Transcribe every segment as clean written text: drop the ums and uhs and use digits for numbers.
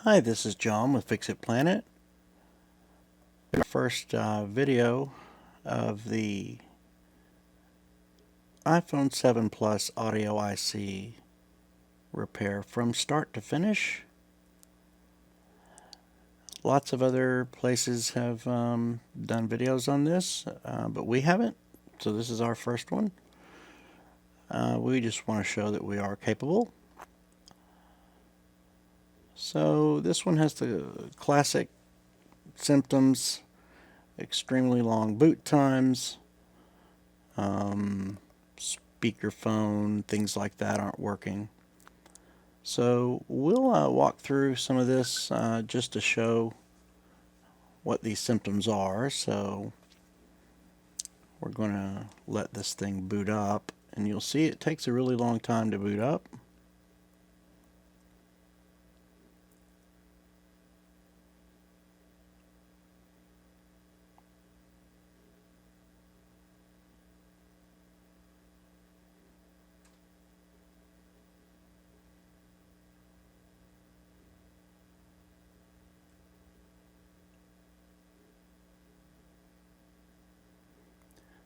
Hi, this is John with Fix It Planet. Our first video of the iPhone 7 Plus audio IC repair from start to finish. Lots of other places have done videos on this, but we haven't, so this is our first one. We just want to show that we are capable. So this one has the classic symptoms: extremely long boot times, speakerphone, things like that aren't working. So we'll walk through some of this just to show what these symptoms are. So we're going to let this thing boot up, and you'll see it takes a really long time to boot up.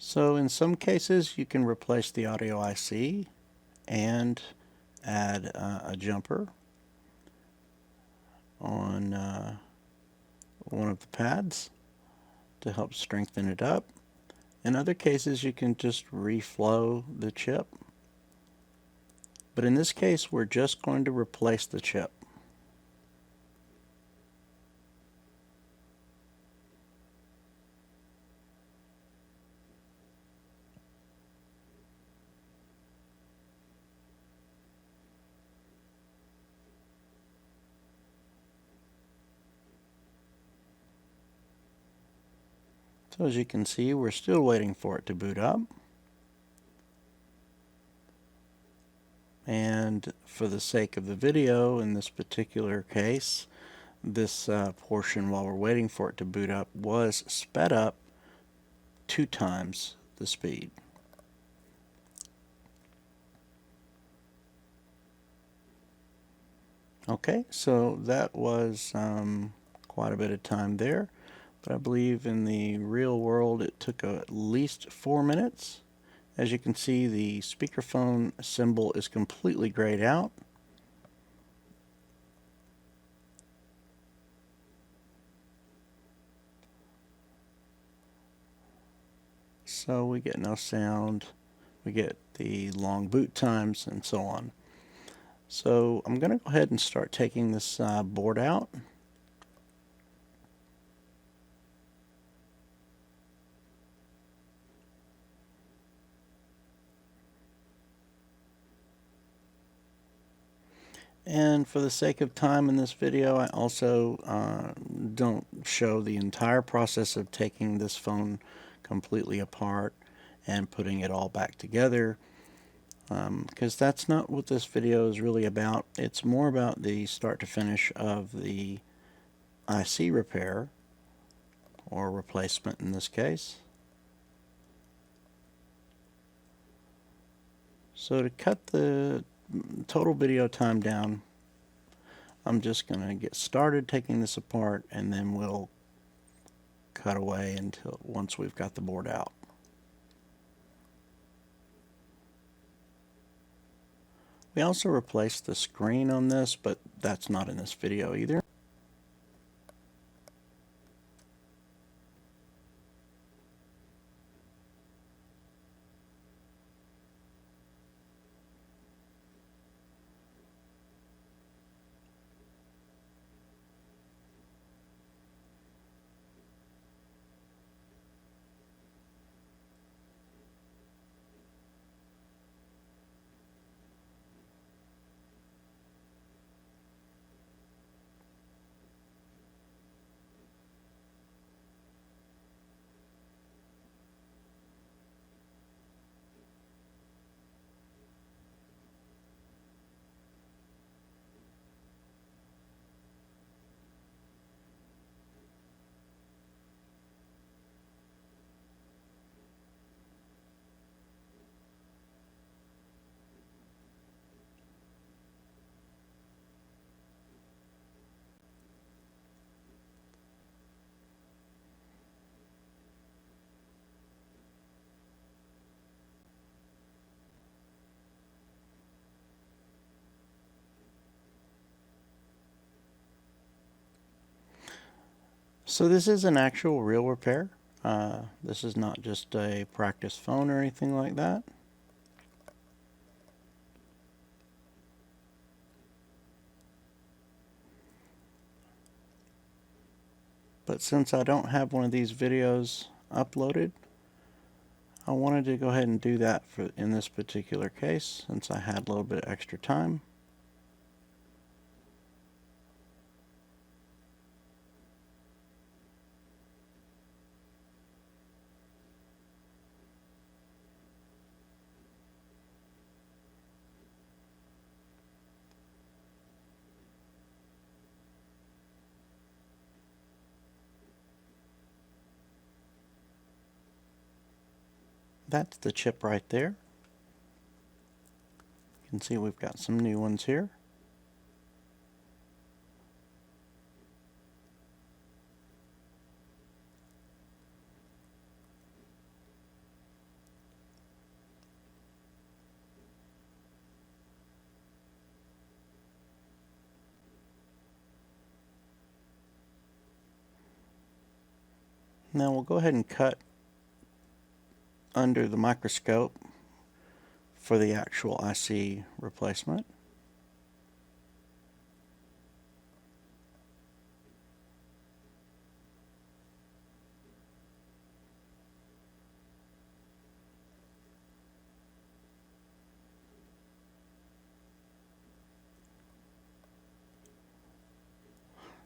So in some cases you can replace the audio IC and add a jumper on one of the pads to help strengthen it up. In other cases you can just reflow the chip. But in this case we're just going to replace the chip. So as you can see, we're still waiting for it to boot up. And for the sake of the video, in this particular case, this portion, while we're waiting for it to boot up, was sped up 2 times the speed. Okay, so that was quite a bit of time there, but I believe in the real world it took at least 4 minutes. As you can see, the speakerphone symbol is completely grayed out. So we get no sound, we get the long boot times, and so on. So I'm going to go ahead and start taking this board out. And for the sake of time in this video, I also don't show the entire process of taking this phone completely apart and putting it all back together, because that's not what this video is really about. It's more about the start to finish of the IC repair, or replacement in this case. So to cut the total video time down, I'm just going to get started taking this apart, and then we'll cut away until once we've got the board out. We also replaced the screen on this, but that's not in this video either. So this is an actual real repair. This is not just a practice phone or anything like that. But since I don't have one of these videos uploaded, I wanted to go ahead and do that in this particular case, since I had a little bit of extra time. That's the chip right there. You can see we've got some new ones here. Now we'll go ahead and cut under the microscope for the actual IC replacement.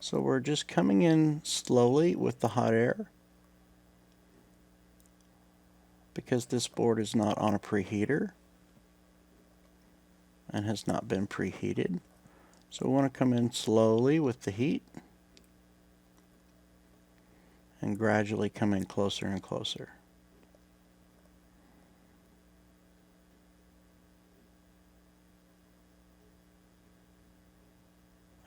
So we're just coming in slowly with the hot air, because this board is not on a preheater and has not been preheated. So we want to come in slowly with the heat and gradually come in closer and closer.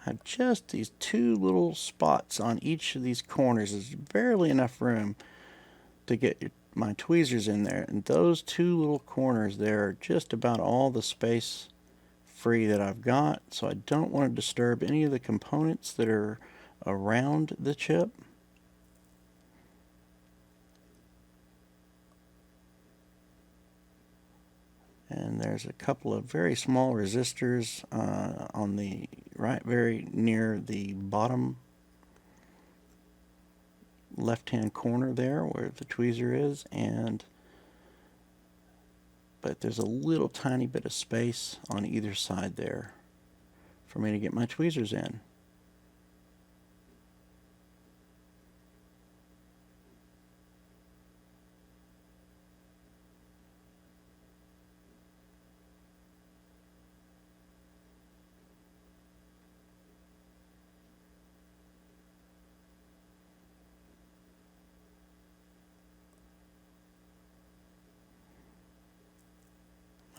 I have just these two little spots on each of these corners. There's barely enough room to get my tweezers in there, and those two little corners there are just about all the space free that I've got, so I don't want to disturb any of the components that are around the chip. And there's a couple of very small resistors on the very near the bottom left-hand corner there where the tweezer is, but there's a little tiny bit of space on either side there for me to get my tweezers in.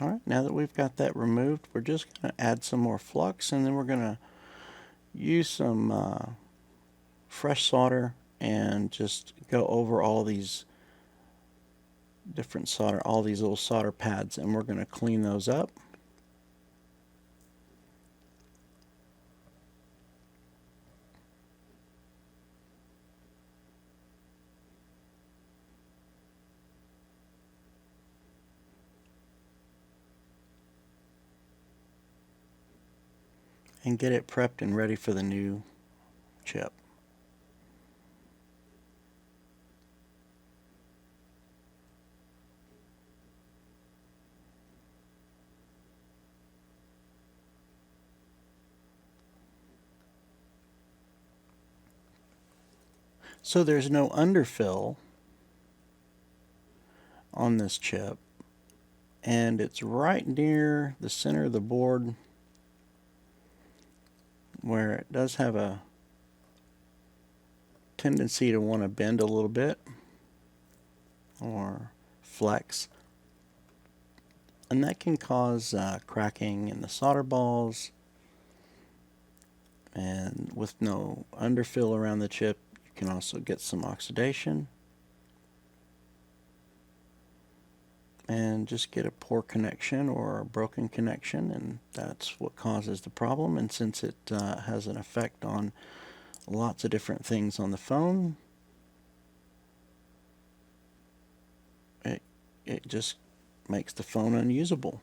Alright, now that we've got that removed, we're just going to add some more flux, and then we're going to use some fresh solder and just go over all these different solder, all these little solder pads, and we're going to clean those up. And get it prepped and ready for the new chip. So there's no underfill on this chip, and it's right near the center of the board where it does have a tendency to want to bend a little bit or flex, and that can cause cracking in the solder balls. And with no underfill around the chip, you can also get some oxidation and just get a poor connection or a broken connection, and that's what causes the problem. And since it has an effect on lots of different things on the phone. It just makes the phone unusable.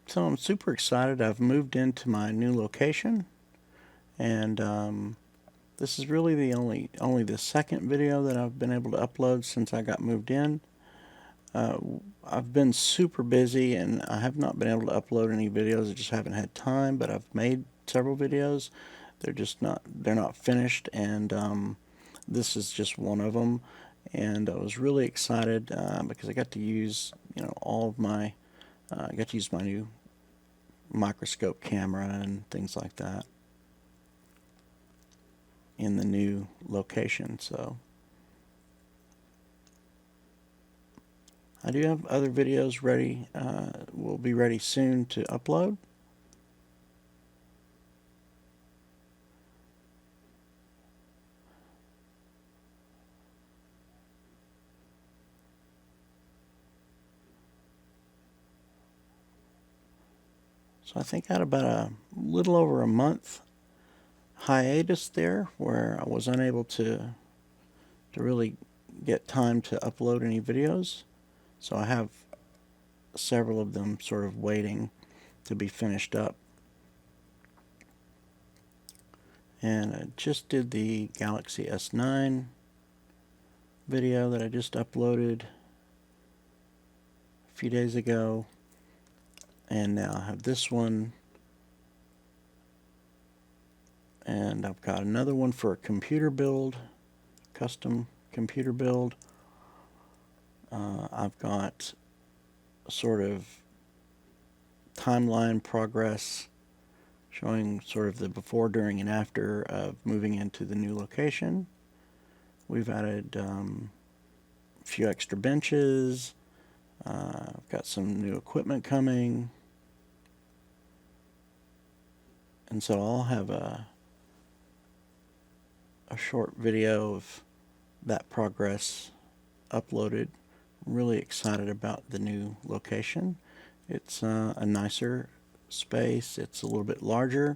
So I'm super excited. I've moved into my new location, and this is really the only the second video that I've been able to upload since I got moved in. I've been super busy and I have not been able to upload any videos. I just haven't had time, but I've made several videos. They're not finished, and this is just one of them. And I was really excited because I got to use all of my I got to use my new microscope camera and things like that in the new location. So I do have other videos ready, will be ready soon to upload. So I think I had about a little over a month hiatus there where I was unable to really get time to upload any videos. So I have several of them sort of waiting to be finished up. And I just did the Galaxy S9 video that I just uploaded a few days ago. And now I have this one. And I've got another one for a computer build, custom computer build. I've got a sort of timeline progress showing sort of the before, during, and after of moving into the new location. We've added a few extra benches. I've got some new equipment coming. And so I'll have a short video of that progress uploaded. I'm really excited about the new location. It's a nicer space. It's a little bit larger.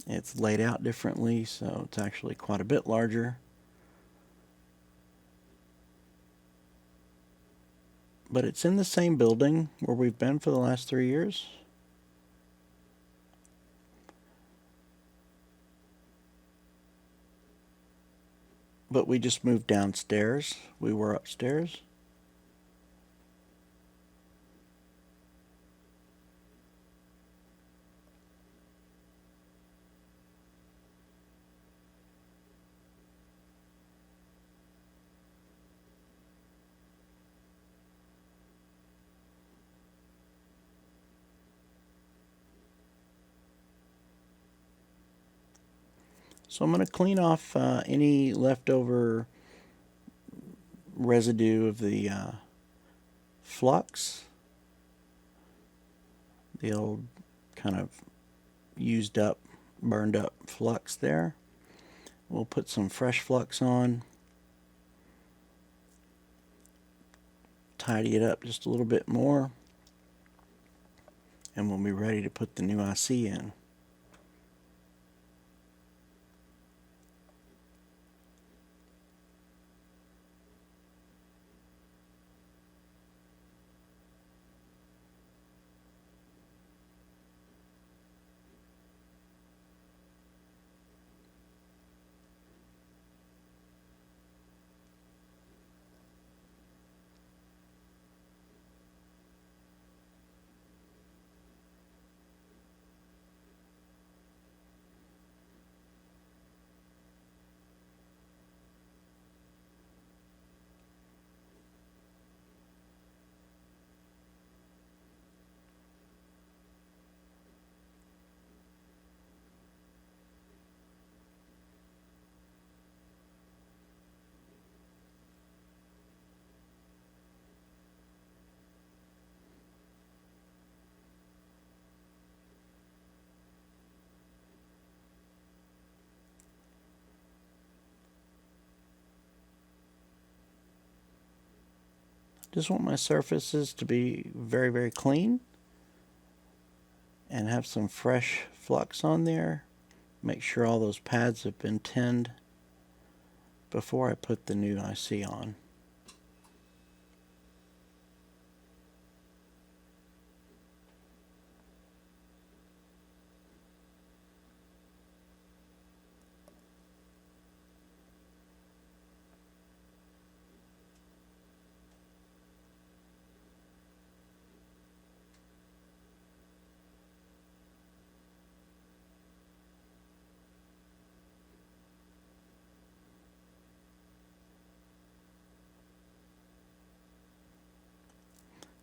It's laid out differently, so it's actually quite a bit larger. But it's in the same building where we've been for the last 3 years. But we just moved downstairs. We were upstairs. So I'm going to clean off any leftover residue of the Flux, the old kind of used up, burned up Flux there. We'll put some fresh Flux on, tidy it up just a little bit more, and we'll be ready to put the new IC in. Just want my surfaces to be very, very clean and have some fresh flux on there. Make sure all those pads have been tinned before I put the new IC on.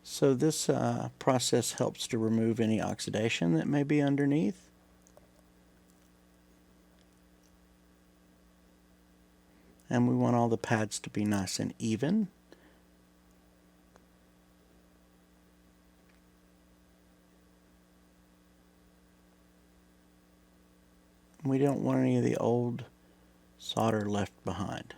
So this process helps to remove any oxidation that may be underneath. And we want all the pads to be nice and even. We don't want any of the old solder left behind.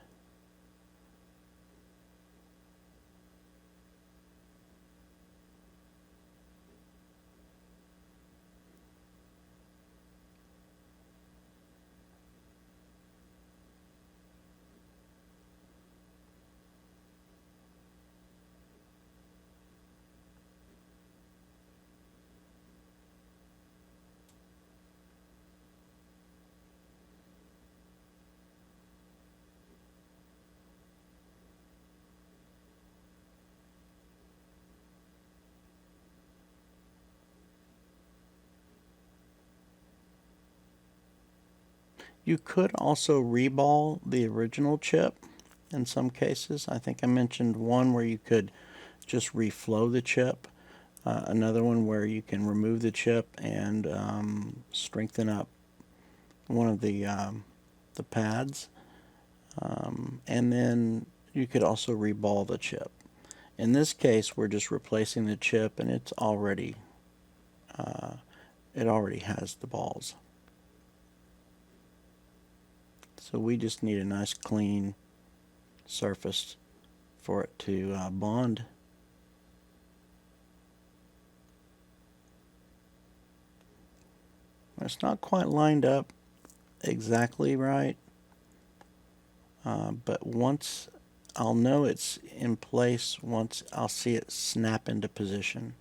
You could also reball the original chip in some cases. I think I mentioned one where you could just reflow the chip, another one where you can remove the chip and strengthen up one of the pads, and then you could also reball the chip. In this case, we're just replacing the chip, and it already has the balls. So we just need a nice clean surface for it to bond. It's not quite lined up exactly right, but once I'll know it's in place, once I'll see it snap into position.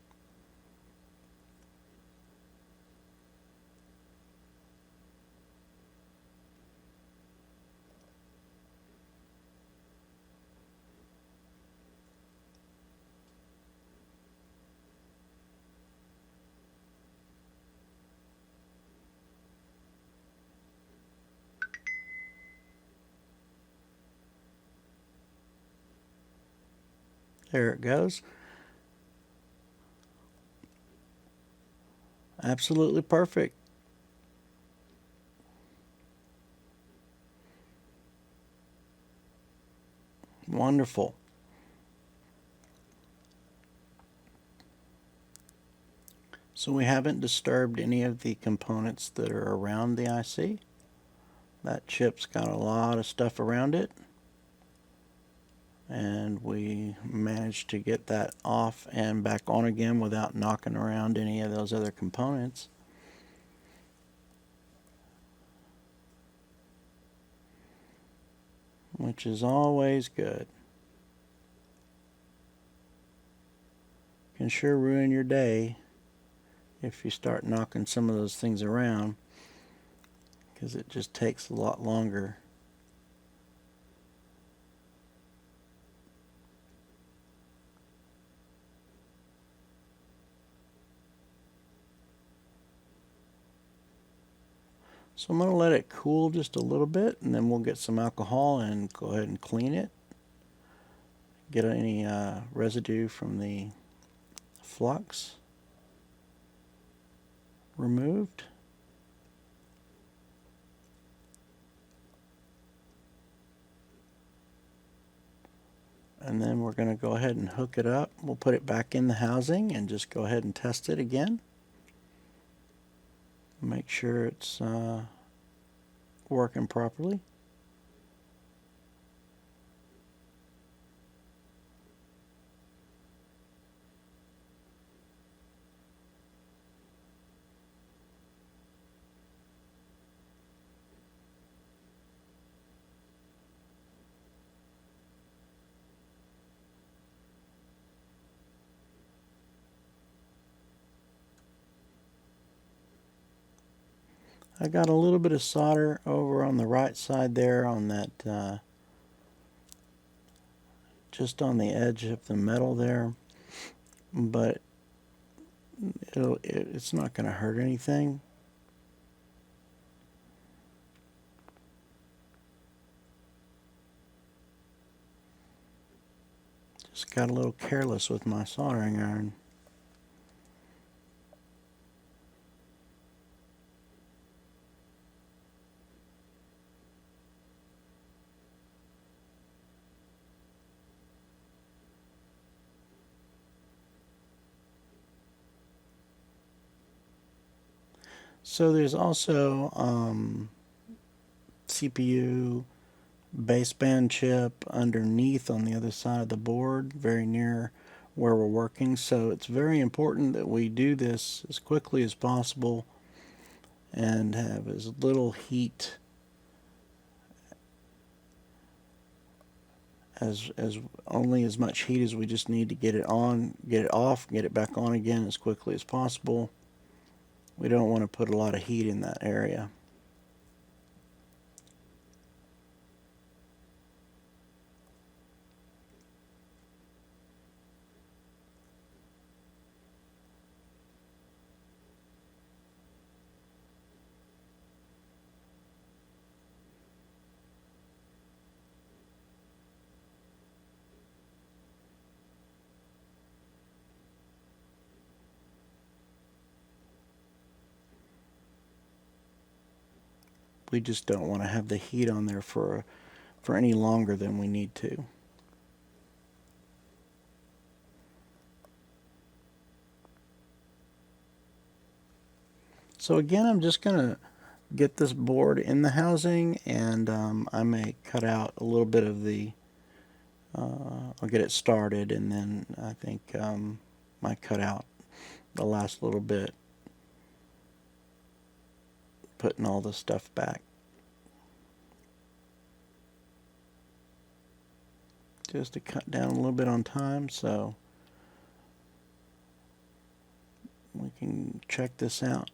There it goes. Absolutely perfect. Wonderful. So we haven't disturbed any of the components that are around the IC. That chip's got a lot of stuff around it, and we managed to get that off and back on again without knocking around any of those other components. Which is always good. Can sure ruin your day if you start knocking some of those things around, because it just takes a lot longer. So I'm going to let it cool just a little bit, and then we'll get some alcohol and go ahead and clean it. Get any residue from the flux removed. And then we're going to go ahead and hook it up. We'll put it back in the housing and just go ahead and test it again. Make sure it's working properly. I got a little bit of solder over on the right side there on that, just on the edge of the metal there, but it's not going to hurt anything. Just got a little careless with my soldering iron. So there's also CPU baseband chip underneath on the other side of the board, very near where we're working. So it's very important that we do this as quickly as possible and have as little heat as only as much heat as we just need to get it on, get it off, get it back on again as quickly as possible. We don't want to put a lot of heat in that area. We just don't want to have the heat on there for any longer than we need to. So again, I'm just going to get this board in the housing, and I may cut out a little bit of the, I'll get it started, and then I think might cut out the last little bit, putting all the stuff back. Just to cut down a little bit on time so we can check this out.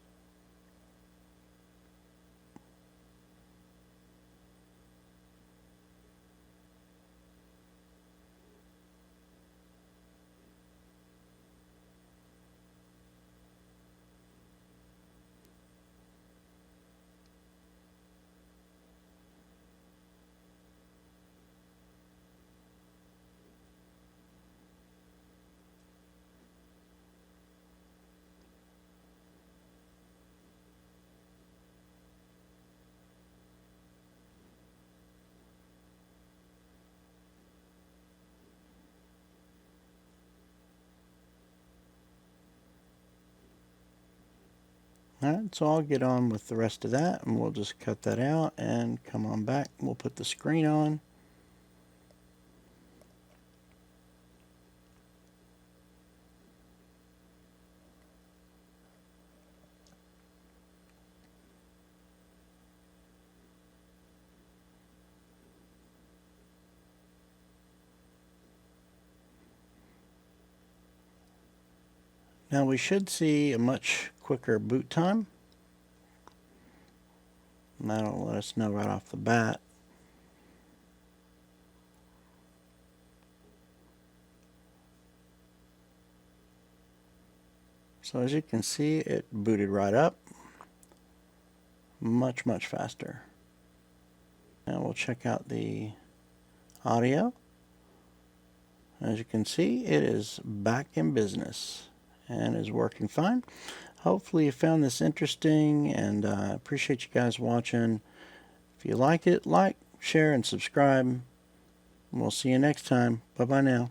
Alright, so I'll get on with the rest of that, and we'll just cut that out and come on back. We'll put the screen on. Now we should see a much quicker boot time. And that'll let us know right off the bat. So as you can see, it booted right up. Much faster. Now we'll check out the audio. As you can see, it is back in business and is working fine. Hopefully you found this interesting, and I appreciate you guys watching. If you like it, like, share, and subscribe. We'll see you next time. Bye-bye now.